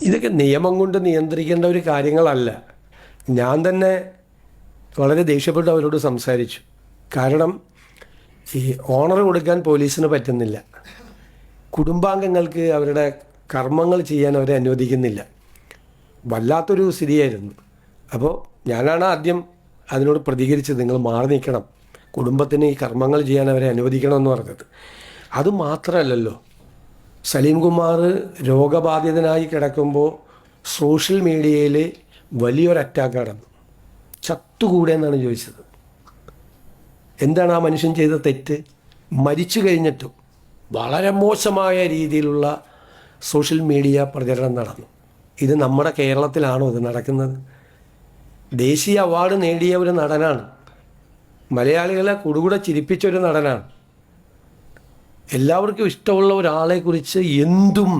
ഇതൊക്കെ നിയമം കൊണ്ട് നിയന്ത്രിക്കേണ്ട ഒരു കാര്യങ്ങളല്ല. ഞാൻ തന്നെ വളരെ ദേഷ്യപ്പെട്ട് അവരോട് സംസാരിച്ചു. കാരണം ഈ ഓണർ കൊടുക്കാൻ പോലീസിന് പറ്റുന്നില്ല, കുടുംബാംഗങ്ങൾക്ക് അവരുടെ കർമ്മങ്ങൾ ചെയ്യാൻ അവരെ അനുവദിക്കുന്നില്ല. വല്ലാത്തൊരു സ്ഥിതിയായിരുന്നു. അപ്പോൾ ഞാനാണ് ആദ്യം അതിനോട് പ്രതികരിച്ചത്, നിങ്ങൾ മാറി നിൽക്കണം, കുടുംബത്തിന് ഈ കർമ്മങ്ങൾ ചെയ്യാൻ അവരെ അനുവദിക്കണം എന്ന് പറഞ്ഞത്. അതുമാത്രമല്ലല്ലോ, സലീം കുമാർ രോഗബാധിതനായി കിടക്കുമ്പോൾ സോഷ്യൽ മീഡിയയിൽ വലിയൊരു അറ്റാക്ക് നടന്നു. ചത്തുകൂടെ എന്നാണ് ചോദിച്ചത്. എന്താണ് ആ മനുഷ്യൻ ചെയ്ത തെറ്റ്? മരിച്ചു കഴിഞ്ഞിട്ടും വളരെ മോശമായ രീതിയിലുള്ള സോഷ്യൽ മീഡിയ പ്രചരണം നടന്നു. ഇത് നമ്മുടെ കേരളത്തിലാണോ ഇത് നടക്കുന്നത്? ദേശീയ അവാർഡ് നേടിയ ഒരു നടനാണ്, മലയാളികളെ കുടുകൂടെ ചിരിപ്പിച്ച ഒരു നടനാണ്. എല്ലാവർക്കും ഇഷ്ടമുള്ള ഒരാളെക്കുറിച്ച് എന്തും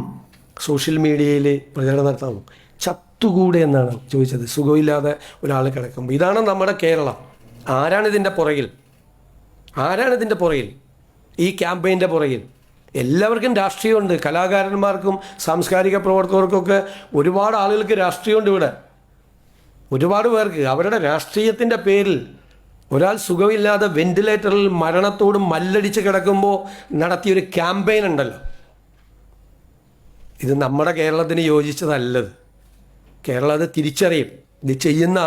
സോഷ്യൽ മീഡിയയിൽ പ്രചരണം നടത്താമോ? ചത്തുകൂടെ എന്നാണ് ചോദിച്ചത്, സുഖമില്ലാതെ ഒരാൾ കിടക്കുമ്പോൾ. ഇതാണ് നമ്മുടെ കേരളം. ആരാണിതിൻ്റെ പുറകിൽ? ആരാണിതിൻ്റെ പുറകിൽ? ഈ ക്യാമ്പയിൻ്റെ പുറകിൽ എല്ലാവർക്കും രാഷ്ട്രീയമുണ്ട്. കലാകാരന്മാർക്കും സാംസ്കാരിക പ്രവർത്തകർക്കൊക്കെ ഒരുപാട് ആളുകൾക്ക് രാഷ്ട്രീയമുണ്ട് ഇവിടെ. ഒരുപാട് പേർക്ക് അവരുടെ രാഷ്ട്രീയത്തിൻ്റെ പേരിൽ ഒരാൾ സുഖമില്ലാതെ വെന്റിലേറ്ററിൽ മരണത്തോട് മല്ലടിച്ച് കിടക്കുമ്പോൾ നടത്തിയൊരു ക്യാമ്പയിൻ ഉണ്ടല്ലോ, ഇത് നമ്മുടെ കേരളത്തിന് യോജിച്ചതല്ലത്. കേരളം അത് തിരിച്ചറിയും. ഇത് ചെയ്യുന്ന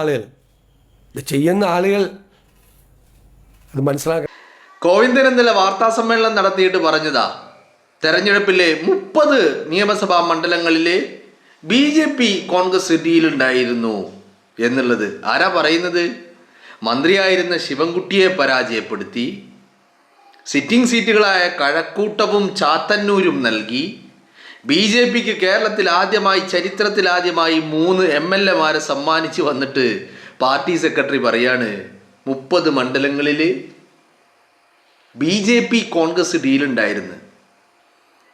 ആളുകൾ അത് മനസ്സിലാക്കണം. ഗോവിന്ദൻ ഇന്നലെ വാർത്താ സമ്മേളനം നടത്തിയിട്ട് പറഞ്ഞതാ, തെരഞ്ഞെടുപ്പിലെ 30 നിയമസഭാ മണ്ഡലങ്ങളിലെ BJP കോൺഗ്രസ് ഡീലുണ്ടായിരുന്നു എന്നുള്ളത്. ആരാ പറയുന്നത്? മന്ത്രിയായിരുന്ന ശിവൻകുട്ടിയെ പരാജയപ്പെടുത്തി സിറ്റിംഗ് സീറ്റുകളായ കഴക്കൂട്ടവും ചാത്തന്നൂരും നൽകി BJPക്ക് കേരളത്തിൽ ആദ്യമായി, ചരിത്രത്തിലാദ്യമായി 3 MLA സമ്മാനിച്ച് വന്നിട്ട് പാർട്ടി സെക്രട്ടറി പറയാണ് 30 മണ്ഡലങ്ങളിൽ BJP കോൺഗ്രസ് ഡീലുണ്ടായിരുന്നു.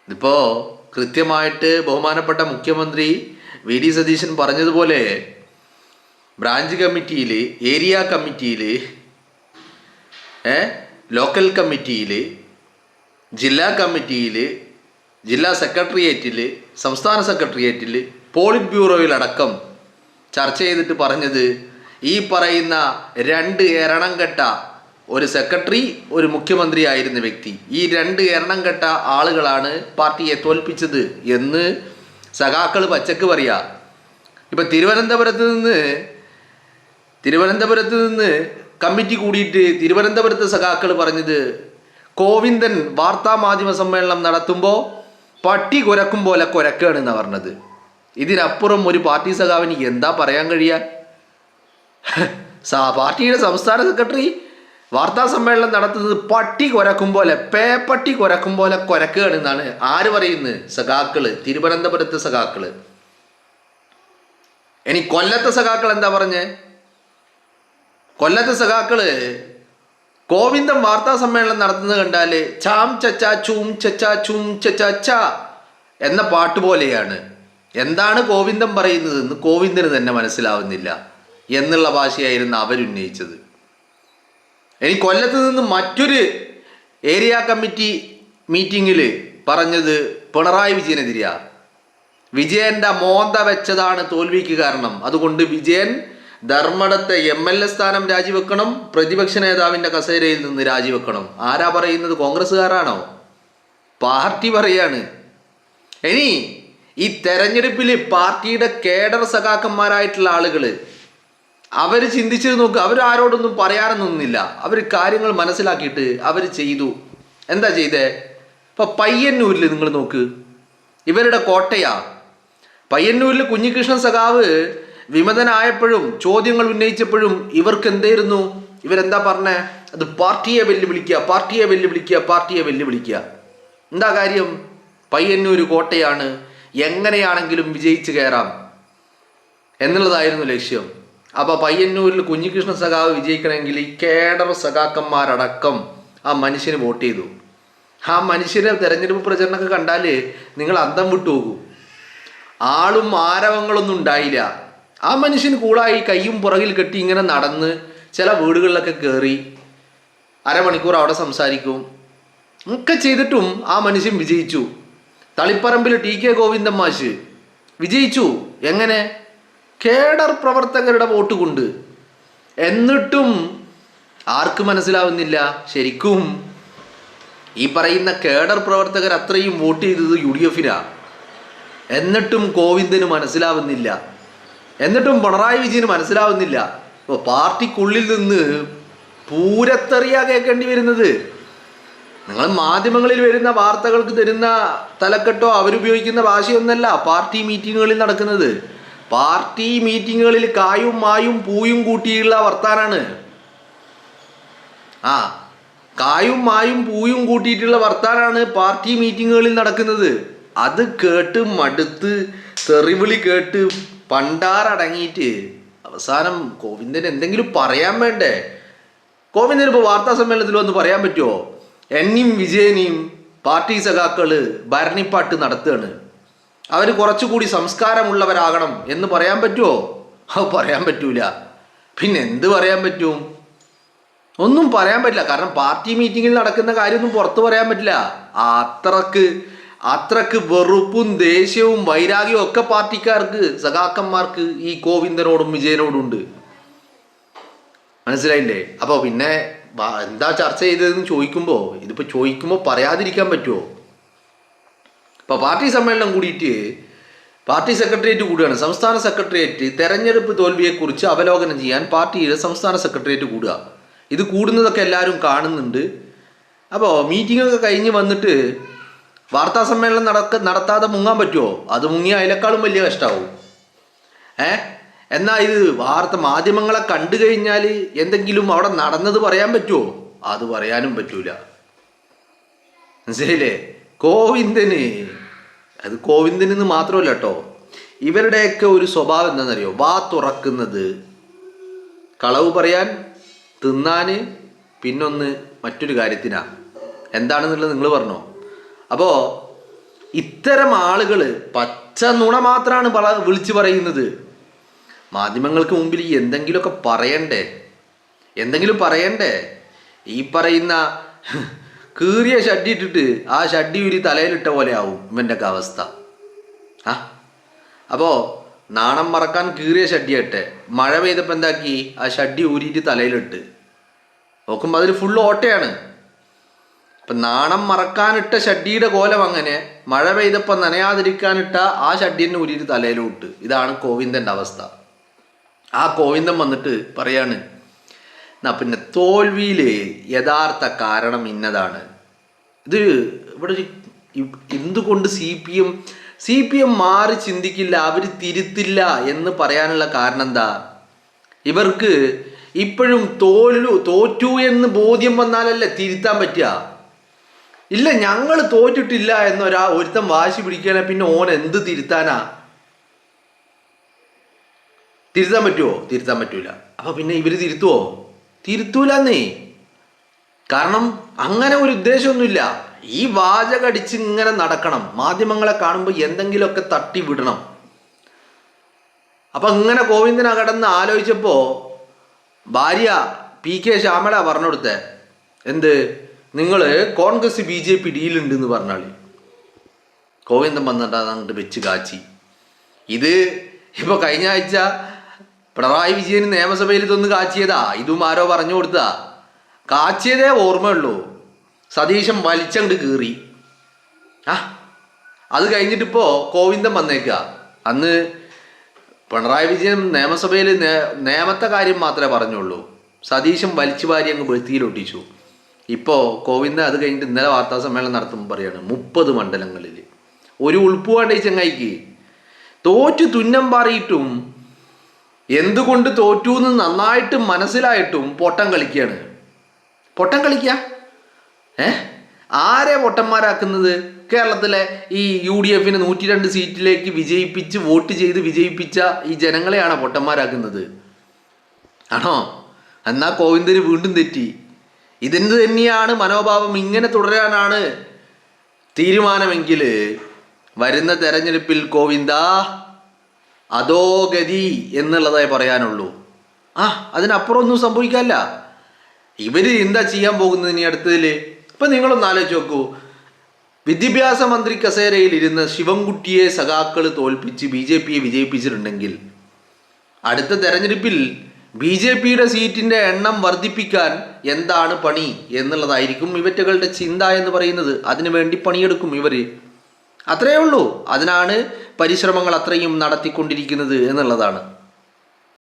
ഇപ്പോൾ കൃത്യമായിട്ട് ബഹുമാനപ്പെട്ട മുഖ്യമന്ത്രി VD സതീശൻ പറഞ്ഞതുപോലെ ബ്രാഞ്ച് കമ്മിറ്റിയിൽ, ഏരിയ കമ്മിറ്റിയിൽ, ലോക്കൽ കമ്മിറ്റിയിൽ, ജില്ലാ കമ്മിറ്റിയിൽ, ജില്ലാ സെക്രട്ടേറിയറ്റിൽ, സംസ്ഥാന സെക്രട്ടേറിയറ്റിൽ, പോളിറ്റ് ബ്യൂറോയിലടക്കം ചർച്ച ചെയ്തിട്ട് പറഞ്ഞത് ഈ പറയുന്ന 2 എരണം കെട്ട ഒരു സെക്രട്ടറി, ഒരു മുഖ്യമന്ത്രി ആയിരുന്ന വ്യക്തി, ഈ 2 എരണം കെട്ട ആളുകളാണ് പാർട്ടിയെ തോൽപ്പിച്ചത് എന്ന് സഖാക്കൾ പച്ചക്ക് പറയാ. ഇപ്പം തിരുവനന്തപുരത്ത് നിന്ന് കമ്മിറ്റി കൂടിയിട്ട് തിരുവനന്തപുരത്തെ സഖാക്കൾ പറഞ്ഞത്, ഗോവിന്ദൻ വാർത്താ മാധ്യമ സമ്മേളനം നടത്തുമ്പോൾ പട്ടി കുരക്കും പോലെ കുരക്കാണ് എന്നാണ് പറഞ്ഞത്. ഇതിനപ്പുറം ഒരു പാർട്ടി സഖാവിന് എന്താ പറയാൻ കഴിയുക? പാർട്ടിയുടെ സംസ്ഥാന സെക്രട്ടറി വാർത്താ സമ്മേളനം നടത്തുന്നത് പട്ടി കുരക്കും പോലെ, പേപ്പട്ടി കുരക്കും പോലെ കുരക്കുകയാണ് എന്നാണ് ആര് പറയുന്നത്? സഖാക്കള്, തിരുവനന്തപുരത്തെ സഖാക്കള്. ഇനി കൊല്ലത്തെ സഖാക്കൾ എന്താ പറഞ്ഞേ? കൊല്ലത്തെ സഖാക്കള് ഗോവിന്ദൻ വാർത്താ സമ്മേളനം നടത്തുന്നത് കണ്ടാല് ചാം ചച്ചാ ചൂം ചച്ചാ ചൂം ചച്ചാ ച എന്ന പാട്ട് പോലെയാണ്. എന്താണ് ഗോവിന്ദൻ പറയുന്നത് എന്ന് ഗോവിന്ദന് തന്നെ മനസ്സിലാവുന്നില്ല എന്നുള്ള ഭാഷയായിരുന്നു അവരുന്നയിച്ചത്. ഇനി കൊല്ലത്ത് നിന്ന് മറ്റൊരു ഏരിയ കമ്മിറ്റി മീറ്റിങ്ങിൽ പറഞ്ഞത് പിണറായി വിജയനെതിരെയാ. വിജയന്റെ മോന്ത വെച്ചതാണ് തോൽവിക്ക് കാരണം. അതുകൊണ്ട് വിജയൻ ധർമ്മടത്തെ MLA സ്ഥാനം രാജിവെക്കണം, പ്രതിപക്ഷ നേതാവിന്റെ കസേരയിൽ നിന്ന് രാജിവെക്കണം. ആരാ പറയുന്നത്? കോൺഗ്രസ്സുകാരാണോ? പാർട്ടി പറയാണ്. ഇനി ഈ തെരഞ്ഞെടുപ്പിൽ പാർട്ടിയുടെ കേഡർ സഖാക്കന്മാരായിട്ടുള്ള ആളുകൾ അവർ ചിന്തിച്ചു നോക്ക്. അവർ ആരോടൊന്നും പറയാനൊന്നുമില്ല. അവർ കാര്യങ്ങൾ മനസ്സിലാക്കിയിട്ട് അവർ ചെയ്തു. എന്താ ചെയ്തേ? ഇപ്പം പയ്യന്നൂരിൽ നിങ്ങൾ നോക്ക്, ഇവരുടെ കോട്ടയാ. പയ്യന്നൂരിൽ കുഞ്ഞികൃഷ്ണൻ സഖാവ് വിമതനായപ്പോഴും ചോദ്യങ്ങൾ ഉന്നയിച്ചപ്പോഴും ഇവർക്ക് എന്തായിരുന്നു? ഇവരെന്താ പറഞ്ഞേ? അത് പാർട്ടിയെ വെല്ലുവിളിക്കുക. എന്താ കാര്യം? പയ്യന്നൂർ കോട്ടയാണ്, എങ്ങനെയാണെങ്കിലും വിജയിച്ചു കയറാം എന്നുള്ളതായിരുന്നു ലക്ഷ്യം. അപ്പോൾ പയ്യന്നൂരിൽ കുഞ്ഞികൃഷ്ണ സഖാവ് വിജയിക്കണമെങ്കിൽ ഈ കേഡർ സഖാക്കന്മാരടക്കം ആ മനുഷ്യന് വോട്ട് ചെയ്തു. ആ മനുഷ്യരെ തെരഞ്ഞെടുപ്പ് പ്രചരണമൊക്കെ കണ്ടാൽ നിങ്ങൾ അന്തം വിട്ടു പോകും. ആളും ആരവങ്ങളൊന്നും ഉണ്ടായില്ല. ആ മനുഷ്യന് കൂളായി കയ്യും പുറകിൽ കെട്ടി ഇങ്ങനെ നടന്ന് ചില വീടുകളിലൊക്കെ കയറി അരമണിക്കൂർ അവിടെ സംസാരിക്കും ഒക്കെ ചെയ്തിട്ടും ആ മനുഷ്യൻ വിജയിച്ചു. തളിപ്പറമ്പിൽ TK ഗോവിന്ദൻ മാഷ് വിജയിച്ചു. എങ്ങനെ? കേഡർ പ്രവർത്തകരുടെ വോട്ട് കൊണ്ട്. എന്നിട്ടും ആർക്ക് മനസ്സിലാവുന്നില്ല? ശരിക്കും ഈ പറയുന്ന കേഡർ പ്രവർത്തകർ അത്രയും വോട്ട് ചെയ്തത് UDF എന്നിട്ടും ഗോവിന്ദന് മനസ്സിലാവുന്നില്ല. എന്നിട്ടും പിണറായി വിജയന് മനസ്സിലാവുന്നില്ല. ഇപ്പോൾ പാർട്ടിക്കുള്ളിൽ നിന്ന് പൂരത്തെറിയാ കേൾക്കേണ്ടി വരുന്നത്. നിങ്ങൾ മാധ്യമങ്ങളിൽ വരുന്ന വാർത്തകൾക്ക് തരുന്ന തലക്കെട്ടോ അവരുപയോഗിക്കുന്ന ഭാഷയൊന്നല്ല പാർട്ടി മീറ്റിങ്ങുകളിൽ നടക്കുന്നത്. പാർട്ടി മീറ്റിങ്ങുകളിൽ കായും മായും പൂയും കൂട്ടിയുള്ള വർത്താനാണ്. കായും മായും പൂയും കൂട്ടിയിട്ടുള്ള വർത്താനാണ് പാർട്ടി മീറ്റിങ്ങുകളിൽ നടക്കുന്നത്. അത് കേട്ട് മടുത്ത് തെറിവിളി കേട്ട് പണ്ടാറടങ്ങിയിട്ട് അവസാനം ഗോവിന്ദൻ എന്തെങ്കിലും പറയാൻ വേണ്ടേ? ഗോവിന്ദൻ ഇപ്പോൾ വാർത്താ സമ്മേളനത്തിൽ വന്ന് പറയാൻ പറ്റുമോ? എന്നെയും വിജയനെയും പാർട്ടി സഖാക്കള് ഭരണിപ്പാട്ട് നടത്തുകയാണ്, അവർ കുറച്ചുകൂടി സംസ്കാരമുള്ളവരാകണം എന്ന് പറയാൻ പറ്റുമോ? അത് പറയാൻ പറ്റൂല. പിന്നെ എന്ത് പറയാൻ പറ്റും? ഒന്നും പറയാൻ പറ്റില്ല. കാരണം പാർട്ടി മീറ്റിങ്ങിൽ നടക്കുന്ന കാര്യമൊന്നും പുറത്ത് പറയാൻ പറ്റില്ല. അത്രക്ക് വെറുപ്പും ദേഷ്യവും വൈരാഗ്യവും ഒക്കെ പാർട്ടിക്കാർക്ക് സഖാക്കന്മാർക്ക് ഈ ഗോവിന്ദനോടും വിജയനോടും ഉണ്ട്. മനസ്സിലായില്ലേ? അപ്പോൾ പിന്നെ എന്താ ചർച്ച ചെയ്തതെന്ന് ചോദിക്കുമ്പോൾ പറയാതിരിക്കാൻ പറ്റുമോ? ഇപ്പോൾ പാർട്ടി സമ്മേളനം കൂടിയിട്ട് പാർട്ടി സെക്രട്ടേറിയറ്റ് കൂടുകയാണ്. സംസ്ഥാന സെക്രട്ടേറിയറ്റ് തെരഞ്ഞെടുപ്പ് തോൽവിയെക്കുറിച്ച് അവലോകനം ചെയ്യാൻ പാർട്ടിയുടെ സംസ്ഥാന സെക്രട്ടേറിയറ്റ് കൂടുക. ഇത് കൂടുന്നതൊക്കെ എല്ലാവരും കാണുന്നുണ്ട്. അപ്പോൾ മീറ്റിങ്ങൊക്കെ കഴിഞ്ഞ് വന്നിട്ട് വാർത്താ സമ്മേളനം നടത്താതെ മുങ്ങാൻ പറ്റുമോ? അത് മുങ്ങിയ അതിനേക്കാളും വലിയ കഷ്ടമാവും. എന്നാൽ ഇത് മാധ്യമങ്ങളെ കണ്ടു കഴിഞ്ഞാൽ എന്തെങ്കിലും അവിടെ നടന്നത് പറയാൻ പറ്റുമോ? അത് പറയാനും പറ്റൂല. മനസ്സിലായില്ലേ? അത് ഗോവിന്ദനെന്ന് മാത്രമല്ല കേട്ടോ, ഇവരുടെയൊക്കെ ഒരു സ്വഭാവം എന്താണെന്നറിയോ? വാ തുറക്കുന്നത് കളവ് പറയാൻ, തിന്നാൻ, പിന്നൊന്ന് മറ്റൊരു കാര്യത്തിനാണ്. എന്താണെന്നുള്ളത് നിങ്ങൾ പറഞ്ഞോ? അപ്പോൾ ഇത്തരം ആളുകൾ പച്ച നുണ മാത്രമാണ് വിളിച്ചു പറയുന്നത്. മാധ്യമങ്ങൾക്ക് മുമ്പിൽ എന്തെങ്കിലുമൊക്കെ പറയണ്ടേ? ഈ പറയുന്ന കീറിയ ഷഡ്ഡി ഇട്ടിട്ട് ആ ഷഡ്ഡി ഉരി തലയിലിട്ട പോലെ ആവും ഇവൻ്റെയൊക്കെ അവസ്ഥ. അപ്പോൾ നാണം മറക്കാൻ കീറിയ ഷഡ്ഡിയട്ടെ, മഴ പെയ്തപ്പോൾ എന്താക്കി? ആ ഷഡ്ഡി ഊരിയിട്ട് തലയിലിട്ട് നോക്കുമ്പോൾ അതിൽ ഫുള്ള് ഓട്ടയാണ്. അപ്പം നാണം മറക്കാനിട്ട ഷഡ്ഡിയുടെ കോലം അങ്ങനെ, മഴ പെയ്തപ്പോൾ നനയാതിരിക്കാനിട്ട ആ ഷഡ്ഡിനെ ഊരിയിട്ട് തലയിലും ഇട്ട്. ഇതാണ് ഗോവിന്ദൻ്റെ അവസ്ഥ. ആ ഗോവിന്ദൻ വന്നിട്ട് പറയാണ്, എന്നാ പിന്നെ തോൽവിയിൽ യഥാർത്ഥ കാരണം ഇന്നതാണ്. ഇത് ഇവിടെ എന്തുകൊണ്ട് CPM മാറി ചിന്തിക്കില്ല, അവർ തിരുത്തില്ല എന്ന് പറയാനുള്ള കാരണം എന്താ? ഇവർക്ക് ഇപ്പോഴും തോറ്റു എന്ന് ബോധ്യം വന്നാലല്ലേ തിരുത്താൻ പറ്റുക. ഇല്ല, ഞങ്ങൾ തോറ്റിട്ടില്ല ഒരുത്തൻ വാശി പിടിക്കുകയാണെ പിന്നെ ഓൻ എന്ത് തിരുത്താനാ? തിരുത്താൻ പറ്റുമോ? തിരുത്താൻ പറ്റൂല. അപ്പൊ പിന്നെ ഇവര് തിരുത്തൂലെന്നേ. കാരണം അങ്ങനെ ഒരു ഉദ്ദേശമൊന്നുമില്ല. ഈ വാചകടിച്ച് ഇങ്ങനെ നടക്കണം. മാധ്യമങ്ങളെ കാണുമ്പോൾ എന്തെങ്കിലുമൊക്കെ തട്ടി വിടണം. അപ്പൊ ഇങ്ങനെ ഗോവിന്ദന കടന്ന് ആലോചിച്ചപ്പോ ഭാര്യ PK ശ്യാമള പറഞ്ഞു കൊടുത്തേ, എന്ത്, നിങ്ങൾ കോൺഗ്രസ് BJP ഡീലുണ്ട് എന്ന് പറഞ്ഞാൽ. ഗോവിന്ദൻ വന്നിട്ട് അങ്ങോട്ട് വെച്ച് കാച്ചി. ഇത് ഇപ്പൊ കഴിഞ്ഞ ആഴ്ച പിണറായി വിജയൻ നിയമസഭയിൽ ഇതൊന്ന് കാച്ചിയതാ. ഇതും ആരോ പറഞ്ഞു കൊടുത്താ. കാച്ചിയതേ ഓർമ്മയുള്ളൂ. സതീശൻ വലിച്ചങ്ങോട്ട് കീറി. അത് കഴിഞ്ഞിട്ടിപ്പോ ഗോവിന്ദൻ വന്നേക്കുക. അന്ന് പിണറായി വിജയൻ നിയമസഭയിൽ നിയമത്തെ കാര്യം മാത്രമേ പറഞ്ഞുള്ളൂ. സതീശൻ വലിച്ചു വാരി അങ്ങ് വെളുത്തിയിലൊട്ടിച്ചു. ഇപ്പോൾ ഗോവിന്ദൻ അത് കഴിഞ്ഞിട്ട് ഇന്നലെ വാർത്താ സമ്മേളനം നടത്തുമ്പോൾ പറയാണ് 30 മണ്ഡലങ്ങളിൽ ഒരു ഉൾപ്പുവാണ്ട ഈ ചങ്ങായിക്ക്. തോറ്റു തുന്നം പാറിയിട്ടും എന്തുകൊണ്ട് തോറ്റു എന്ന് നന്നായിട്ട് മനസ്സിലായിട്ടും പൊട്ടം കളിക്കുകയാണ്. പൊട്ടം കളിക്കുക. ആരെ പൊട്ടന്മാരാക്കുന്നത്? കേരളത്തിലെ ഈ UDFന് 102 സീറ്റിലേക്ക് വിജയിപ്പിച്ച് വോട്ട് ചെയ്ത് വിജയിപ്പിച്ച ഈ ജനങ്ങളെയാണ് പൊട്ടന്മാരാക്കുന്നത്. ആണോ? എന്നാൽ ഗോവിന്ദന് വീണ്ടും തെറ്റി. ഇതിന് തന്നെയാണ് മനോഭാവം. ഇങ്ങനെ തുടരാനാണ് തീരുമാനമെങ്കിൽ വരുന്ന തെരഞ്ഞെടുപ്പിൽ ഗോവിന്ദ അതോ ഗതി എന്നുള്ളതായി പറയാനുള്ളൂ. അതിനപ്പുറം ഒന്നും സംഭവിക്കാനില്ല. ഇവര് എന്താ ചെയ്യാൻ പോകുന്നത് ഇനി അടുത്തതിൽ? ഇപ്പം നിങ്ങളൊന്ന് ആലോചിച്ച് നോക്കൂ. വിദ്യാഭ്യാസ മന്ത്രി കസേരയിൽ ഇരുന്ന് ശിവൻകുട്ടിയെ സഖാക്കൾ തോൽപ്പിച്ച് BJPയെ വിജയിപ്പിച്ചിട്ടുണ്ടെങ്കിൽ അടുത്ത തെരഞ്ഞെടുപ്പിൽ BJPയുടെ സീറ്റിൻ്റെ എണ്ണം വർദ്ധിപ്പിക്കാൻ എന്താണ് പണി എന്നുള്ളതായിരിക്കും ഇവറ്റകളുടെ ചിന്ത എന്ന് പറയുന്നത്. അതിനുവേണ്ടി പണിയെടുക്കും ഇവർ. അത്രയേ ഉള്ളൂ. അതിനാണ് പരിശ്രമങ്ങൾ അത്രയും നടത്തിക്കൊണ്ടിരിക്കുന്നത് എന്നുള്ളതാണ്.